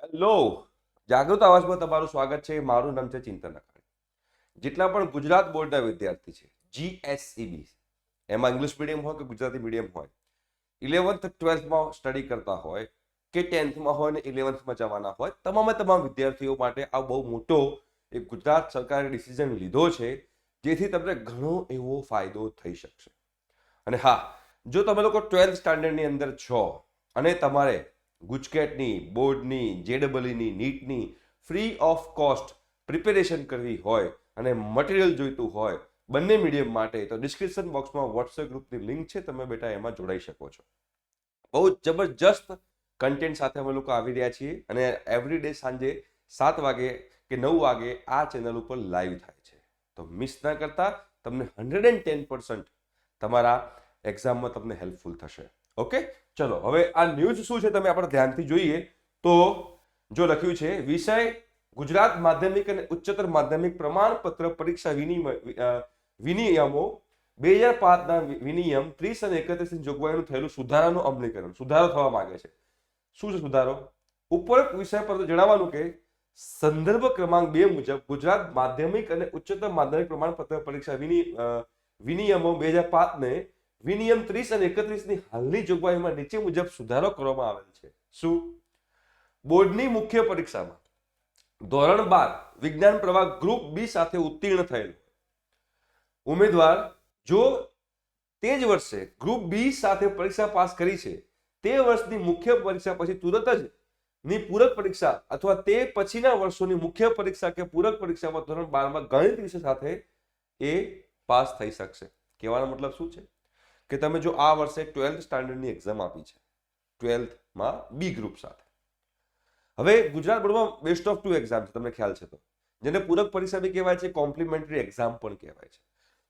Hello, જાગૃત અવાજમાં તમારું સ્વાગત છે. મારું નામ છે ચિંતન અખાણી. જેટલા પણ ગુજરાત બોર્ડના વિદ્યાર્થી છે, GSEB, એમાં ઇંગ્લિશ મીડિયમ હોય કે ગુજરાતી મીડિયમ હોય, 11th-12thમાં સ્ટડી કરતા હોય કે 10thમાં હોય ને 11thમાં જવાના હોય, તમામ વિદ્યાર્થીઓ માટે આ બહુ મોટો એક ગુજરાત સરકારે ડિસિઝન લીધો છે, જેથી તમને ઘણો એવો ફાયદો થઈ શકશે. અને હા, જો તમે લોકો 12th સ્ટાન્ડર્ડની અંદર છો અને તમારે ગુજકેટની, બોર્ડની, JEEની, નીટની ફ્રી ઓફ કોસ્ટ પ્રિપેરેશન કરવી હોય અને મટીરિયલ જોઈતું હોય બંને મીડિયમ માટે, તો ડિસ્ક્રિપ્શન બોક્સમાં વોટ્સએપ ગ્રુપની લિંક છે. તમે બેટા એમાં જોડાઈ શકો છો. બહુ જબરજસ્ત કન્ટેન્ટ સાથે અમે લોકો આવી રહ્યા છીએ અને એવરી ડે સાંજે 7 વાગે કે 9 વાગે આ ચેનલ ઉપર લાઈવ થાય છે. તો મિસ ના કરતા. તમને 110% તમારા એક્ઝામમાં તમને હેલ્પફુલ થશે. ઓકે, ચલો હવે આ ન્યૂઝ શું છે તમે આપણે ધ્યાનથી જોઈએ. તો જો લખ્યું છે, વિષય ગુજરાત માધ્યમિક અને ઉચ્ચતર માધ્યમિક પ્રમાણપત્ર પરીક્ષા વિનિયમો 2005ના વિનિયમ 30 અને 31ની જોગવાઈનું થયેલું સુધારાનું અમલીકરણ. સુધારો થવા માંગે છે. શું છે સુધારો? ઉપરોક્ત વિષય પર જણાવવાનું કે સંદર્ભ ક્રમાંક 2 મુજબ ગુજરાત માધ્યમિક અને ઉચ્ચતર માધ્યમિક પ્રમાણપત્ર પરીક્ષા વિનિયમો 2005 ને વિનિયમ 30 અને 31ની હાલની જોગવાઈમાં નીચે મુજબ સુધારો કરવામાં આવેલ છે. શું? બોર્ડની મુખ્ય પરીક્ષામાં ધોરણ 12 વિજ્ઞાન પ્રવાહ ગ્રુપ બી સાથે ઉત્તીર્ણ થયેલ ઉમેદવાર જો તે જ વર્ષે ગ્રુપ બી સાથે પરીક્ષા પાસ કરી છે, તે વર્ષની મુખ્ય પરીક્ષા પછી તુરંત જ ની પૂરક પરીક્ષા અથવા તે પછીના વર્ષોની મુખ્ય પરીક્ષા કે પૂરક પરીક્ષામાં ધોરણ 12માં ગણિત વિષય સાથે એ પાસ થઈ શકશે. કહેવાનો મતલબ શું છે કે તમે જો આ વર્ષે 12th સ્ટાન્ડર્ડની એક્ઝામ આપી છે 12thમાં બી ગ્રુપ સાથે, હવે ગુજરાત બોર્ડમાં બેસ્ટ ઓફ 2 એક્ઝામ છે, તમને ખ્યાલ છે, તો જેને પૂરક પરીક્ષા બી કહેવાય છે, કોમ્પ્લિમેન્ટરી એક્ઝામ પણ કહેવાય છે.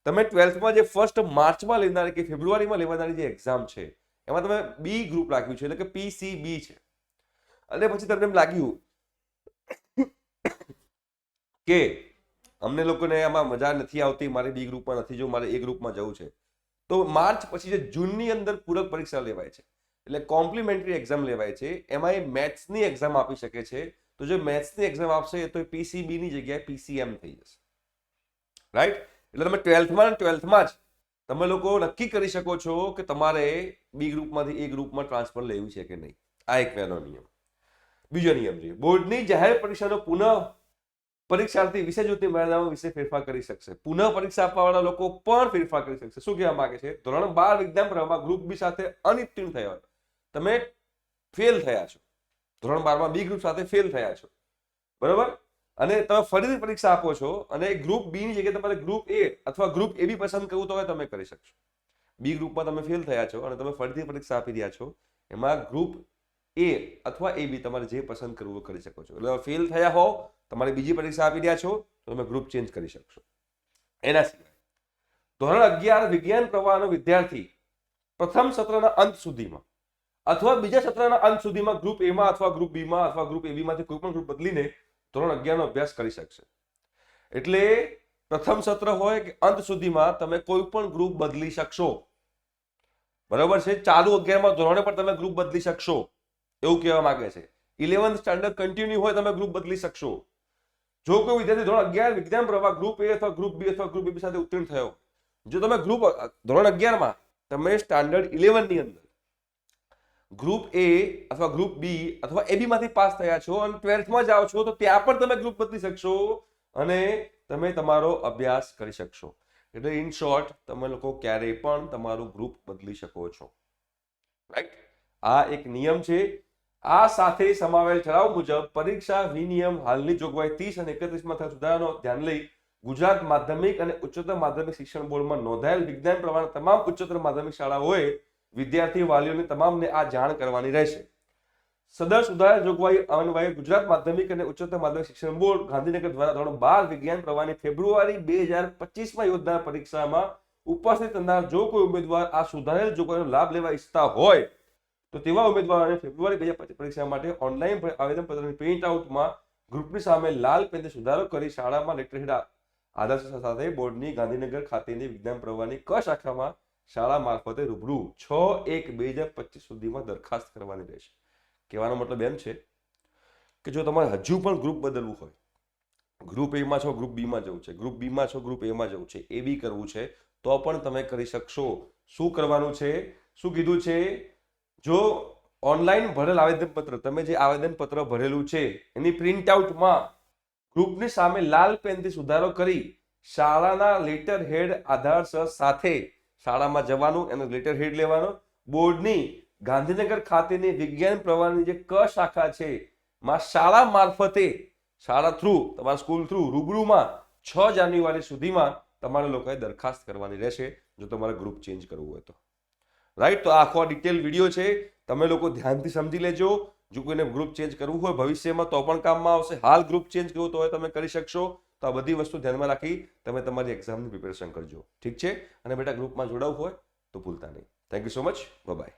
તમે 12thમાં જે ફર્સ્ટ માર્ચમાં લેનારી કે ફેબ્રુઆરીમાં લેવાનારી જે એક્ઝામ છે, એમાં તમે બી ગ્રુપ રાખ્યું છે, એટલે કે PCB છે. અને પછી તમને એમ લાગ્યું કે અમને લોકોને આમાં મજા નથી આવતી, મારે બી ગ્રુપમાં નથી જવું, મારે એ ગ્રુપમાં જવું છે, તો માર્ચ પછી જે જૂનની અંદર પૂરક પરીક્ષા લેવાય છે, એટલે કોમ્પ્લિમેન્ટરી એક્ઝામ લેવાય છે. એમાં એ મેથ્સની એક્ઝામ આપી શકે છે. તો જે મેથ્સની એક્ઝામ આપશે તો PCBની જગ્યાએ PCM થઈ જશે. રાઈટ? એટલે તમે 12thમાં જ તમે લોકો નક્કી કરી શકો છો કે તમારે બી ગ્રુપમાંથી એ ગ્રુપમાં ટ્રાન્સફર લેવું છે કે નહીં. આ એક પહેલો નિયમ. બીજો નિયમ છે, બોર્ડની જાહેર પરીક્ષાનો પુનઃ પરીક્ષાર્થી વિષય જૂથની મર્યાદામાં વિશે ફેરફાર કરી શકશે. પુનઃ પરીક્ષા આપવાવાળા લોકો પણ ફેરફાર કરી શકશે. શું કહેવા માંગે છે? ધોરણ 12 વિજ્ઞાન પ્રવાહમાં ગ્રુપ બી સાથે અનુત્તીર્ણ થયા હોય, તમે ફેલ થયા છો, ધોરણ 12માં બી ગ્રુપ સાથે ફેલ થયા છો, બરોબર, અને તમે ફરીથી પરીક્ષા આપો છો અને ગ્રુપ બી ની જગ્યાએ તમારે ગ્રુપ એ અથવા ગ્રુપ એ બી પસંદ કરવું તો તમે કરી શકશો. બી ગ્રુપમાં તમે ફેલ થયા છો અને તમે ફરીથી પરીક્ષા આપી રહ્યા છો, એમાં ગ્રુપ એ અથવા એ બી તમારે જે પસંદ કરવું કરી શકો છો. એટલે ફેલ થયા હો, તમારે બીજી પરીક્ષા આપી રહ્યા છો, તો તમે ગ્રુપ ચેન્જ કરી શકશો. એના સિવાય ધોરણ 11 વિજ્ઞાન પ્રવાહનો વિદ્યાર્થી પ્રથમ સત્રના અંત સુધીમાં અથવા બીજા સત્રના અંત સુધીમાં ગ્રુપ એમાં અથવા ગ્રુપ બીમાં અથવા ગ્રુપ એબીમાંથી કોઈ પણ ગ્રુપ બદલીને ધોરણ 11નો અભ્યાસ કરી શકશે. એટલે પ્રથમ સત્ર હોય કે અંત સુધીમાં તમે કોઈ પણ ગ્રુપ બદલી શકશો. બરાબર છે? ચાલુ 11માં ધોરણે પણ તમે ગ્રુપ બદલી શકશો, એવું કહેવા માંગે છે. 11th સ્ટાન્ડર્ડ કન્ટિન્યુ હોય તમે ગ્રુપ બદલી શકશો. જો કોઈ વિદ્યાર્થી ધોરણ 11 વિજ્ઞાન પ્રવાહ ગ્રુપ એ અથવા ગ્રુપ બી અથવા ગ્રુપ બી સાથે ઉત્તીર્ણ થયો, જો તમે ગ્રુપ ધોરણ 11માં તમે સ્ટાન્ડર્ડ 11 ની અંદર ગ્રુપ એ અથવા ગ્રુપ બી અથવા એબી માંથી પાસ થયા છો અને 12thમાં જાઓ છો, તો ત્યાં પણ તમે ગ્રુપ બદલી શકશો અને તમે તમારો અભ્યાસ કરી શકશો. એટલે ઇન શોર્ટ, તમે લોકો ક્યારેય પણ તમારું ગ્રુપ બદલી શકો છો. રાઈટ? આ એક નિયમ છે. આ સાથે સમાવેલ ઠરાવ મુજબ પરીક્ષા વિનિયમ હાલની જોગવાઈ 30 અને 31માં થયેલ સુધારાનો ધ્યાન લઈ ગુજરાત માધ્યમિક અને ઉચ્ચતર માધ્યમિક શિક્ષણ બોર્ડમાં નોંધાયેલ વિજ્ઞાન પ્રવાહના તમામ ઉચ્ચતર માધ્યમિક શાળાઓએ વિદ્યાર્થી વાલીઓને તમામને આ જાણ કરવાની રહેશે. સદર સુધારેલ જોગવાઈ અન્વયે ગુજરાત માધ્યમિક અને ઉચ્ચતર માધ્યમિક શિક્ષણ બોર્ડ ગાંધીનગર દ્વારા ધોરણ 12 વિજ્ઞાન પ્રવાહની ફેબ્રુઆરી 2025માં યોજનાર પરીક્ષામાં ઉપસ્થિત થનાર જો કોઈ ઉમેદવાર આ સુધારેલ જોગવાઈનો લાભ લેવા ઈચ્છતા હોય, તો તેવા ઉમેદવારોને ફેબ્રુઆરી 2025 પરીક્ષા માટે ઓનલાઈન આવેદનપત્રની પ્રિન્ટ આઉટમાં ગ્રુપની સામે લાલ પેનથી સુધારો કરી શાળામાં લેટર આધાર સાથે બોર્ડની ગાંધીનગર ખાતેની વિજ્ઞાન પ્રવાહની ક શાખામાં શાળા મારફતે રૂબરૂ 6/1/2025 સુધીમાં દરખાસ્ત કરવાની રહેશે. કહેવાનો મતલબ એમ છે કે જો તમારે હજુ પણ ગ્રુપ બદલવું હોય, ગ્રુપ એમાં છો ગ્રુપ બીમાં જવું છે, ગ્રુપ બીમાં છો ગ્રુપ એમાં જવું છે, એ બી કરવું છે તો પણ તમે કરી શકશો. શું કરવાનું છે, શું કીધું છે? જો ઓનલાઈન ભરેલ આવેદનપત્ર, તમે જે આવેદનપત્ર ભરેલું છે એની પ્રિન્ટ આઉટમાં ગ્રુપની સામે લાલ પેનથી સુધારો કરી શાળાના લેટર હેડ આધાર સાથે શાળામાં જવાનું, એનો લેટર હેડ લેવાનો. બોર્ડની ગાંધીનગર ખાતેની વિજ્ઞાન પ્રવાહની જે ક શાખા છે માં શાળા મારફતે, શાળા થ્રુ, તમારા સ્કૂલ થ્રુ રૂબરૂમાં 6 જાન્યુઆરી સુધીમાં તમારે લોકોએ દરખાસ્ત કરવાની રહેશે જો તમારે ગ્રુપ ચેન્જ કરવું હોય તો. રાઈટ, તો આખો ડિટેલ વિડીયો છે, તમે લોકો ધ્યાનથી સમજી લેજો. જો કોઈને ગ્રુપ ચેન્જ કરવું હોય ભવિષ્યમાં તો પણ કામમાં આવશે. હાલ ગ્રુપ ચેન્જ કરવું તો તમે કરી શકશો. તો આ બધી વસ્તુ ધ્યાનમાં રાખી તમે તમારી એક્ઝામની પ્રિપેરેશન કરજો. ઠીક છે? અને બેટા ગ્રુપમાં જોડાવું હોય તો ભૂલતા નહીં. Thank you so much. By.